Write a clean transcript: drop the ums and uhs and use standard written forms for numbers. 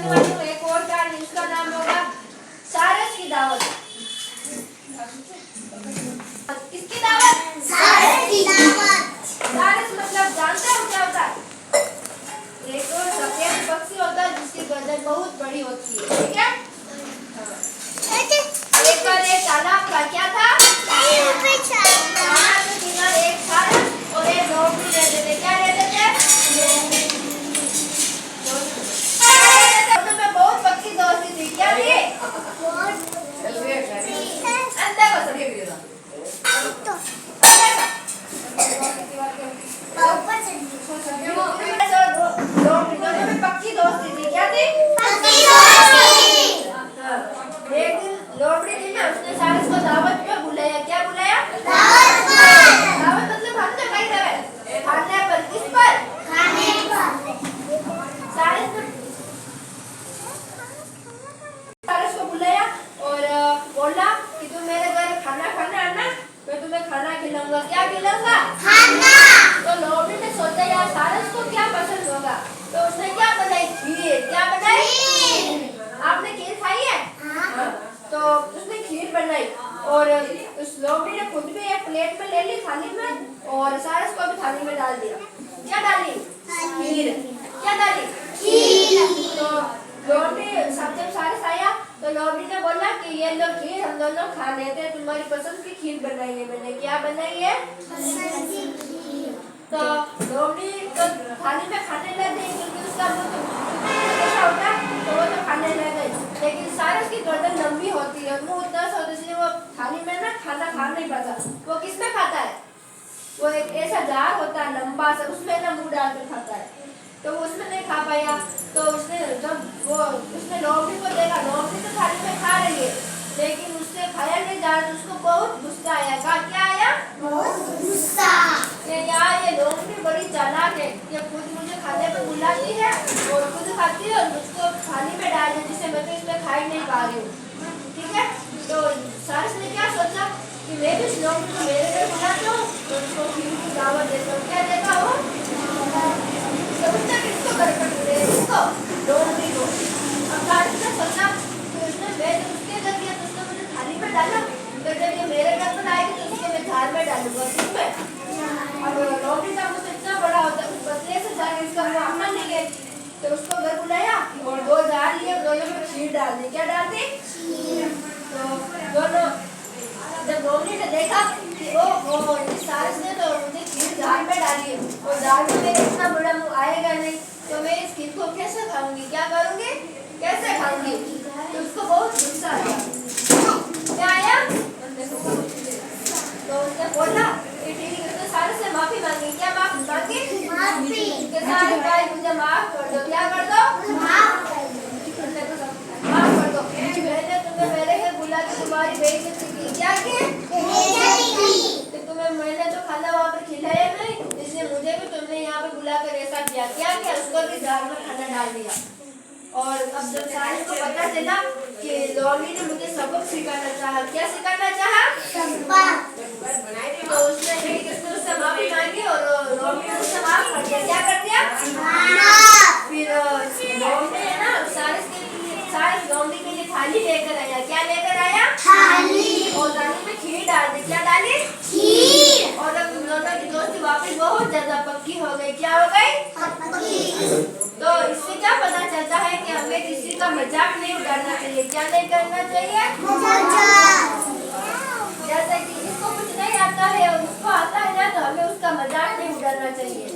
करने वाली हूँ एक और कार्ड, इसका नाम होगा सारस की दावत। किसकी दावत? सारस की दावत। सारस मतलब जानते हो क्या होता है? एक और सफेद पक्षी होता है जिसकी गर्दन बहुत बड़ी होती है, ठीक है? एक बार एक तालाब का क्या था? तालाब के किनारे एक सारस और एक लोमड़ी रहते थे। क्या रहते थे? दोनों में बहुत पक्की दोस्ती थी। क्या थी? अंदर को सभी भी दोनों में पक्की दोस्ती थी। क्या थी? पक्की दोस्ती। एक दिन लोमड़ी थी ना, उसने सारस को दावत पे बुलाया। क्या बुलाया? दावत पर। दावत मतलब हम तो कहीं रहे खाने पर। किस पर? खाने पर। सारस को बुलाया और बोला कि तुम मेरे घर खाना खाने आना, मैं तुम्हें खाना खिलाऊंगा। क्या खिलाऊंगा? खाना। तो लोमड़ी ने सोचा यार सारस को क्या पसंद होगा, तो उसने क्या बनाई? खीर। क्या बनाई? खीर। आपने खीर खाई है? हाँ। तो उसने खीर बनाई और उस लोमड़ी ने खुद भी एक प्लेट में ले ली थाली में और सारस को भी थाली में डाल दिया। क्या डाली? खीर। क्या डाली? खीर। तो लोमड़ी जब सारस आया तो लोमड़ी ने बोला कि ये लो खीर, हम दोनों खा लेते हैं, तुम्हारी पसंद की खीर बनाई है मैंने। क्या बनाई है? पसंद की खीर। तो लोमड़ी तो थाली में खाने लग गई क्योंकि उसका मुंह कैसा होता है तो वो तो खाने लग गई, लेकिन सारस की गर्दन लंबी होती है, मुंह उतना सा होता है, इसलिए वो थाली में ना खाना खा नहीं पाता। वो किसमें खाता है? वो एक ऐसा जार होता है लंबा सा, उसमें ना मुंह डाल कर खाता है, तो वो उसमें नहीं खा पाया। तो उसने जब वो उसने लोमड़ी को देखा, लोमड़ी तो थाली में खा रही है लेकिन उससे खाया नहीं जा रहा, उसको बहुत गुस्सा आया। क्या आया? बहुत गुस्सा। यार ये लोमड़ी बड़ी चालाक है, ये खुद मुझे खाने पे बुलाती है और खुद खाती है और मुझको थाली में डाल देती है, जिससे मैं तो इसमें खा ही नहीं पा रही हूँ। ठीक है, तो सारस ने क्या सोचा कि मैं भी इस लोमड़ी को मेरे घर बुलाती हूँ तो उसको खीर की दावत देता हूँ। क्या देता हूँ? किसको घर पर बुलाए? किसको? लोमड़ी को। अब सारस ने सोचा कि उसने मैं जब उसके घर गया तो उसने मुझे थाली में डाला, तो जब ये मेरे घर पर आएगी तो उसको मैं थाल में डालूंगा। किसमें? अब लोमड़ी का मुंह इतना बड़ा होता है, उस बदले से जाके इसका मुंह अपना नहीं है, तो उसको घर बुलाया और दो जार लिए, दोनों में खीर डाल दी। क्या डाल दी? खीर। तो दोनों जब लोमड़ी ने देखा कि ओ सारस ने तो मुझे खीर जार में डाली है और जार में मेरा इतना बड़ा मुंह आएगा नहीं, तो मैं इस खीर को कैसे खाऊंगी? क्या करूंगी? कैसे खाऊंगी? तो उसको बहुत गुस्सा आया। क्या आया? तो उसने बोला कि ठीक है, तो सारस से माफी मांगी। क्या माफी मांगी? माफी। कि सारस भाई मुझे माफ कर दो। क्या कर दो? माफ कर दो। माफ कर दो। मैंने तुम्हें मेरे घर बुला के तुम्हारी बेइज्जती की। क्या की? बेइज्जती की। तो तुम्हें मैंने तो खाना वहाँ पर खिलाया नहीं, इसलिए मुझे भी तुमने यहाँ पे बुलाकर ऐसा किया। क्या किया? उसको भी दाल में खाना डाल दिया। और अब जब सारस को पता चला कि लोमड़ी ने मुझे सबक सिखाना चाहा। क्या सिखाना चाहा? सबक। तो उसने उससे माफी मांगी और लोमड़ी ने उससे माफ कर दिया। क्या कर दिया? फिर लोमड़ी है ना सारस लोमड़ी के लिए थाली लेकर आया। क्या लेकर आया? थाली। और थाली में खीर डाल दी। क्या डाली? खीर। और अब उन दोनों की दोस्ती वापस बहुत ज्यादा पक्की हो गई। क्या हो गई? पक्की। तो इससे क्या पता चलता है कि हमें किसी का मजाक नहीं उड़ाना चाहिए। क्या नहीं करना चाहिए? मजाक। जैसे कि जिसको कुछ नहीं आता है और उसको आता है ना, तो हमें उसका मजाक नहीं उड़ाना चाहिए।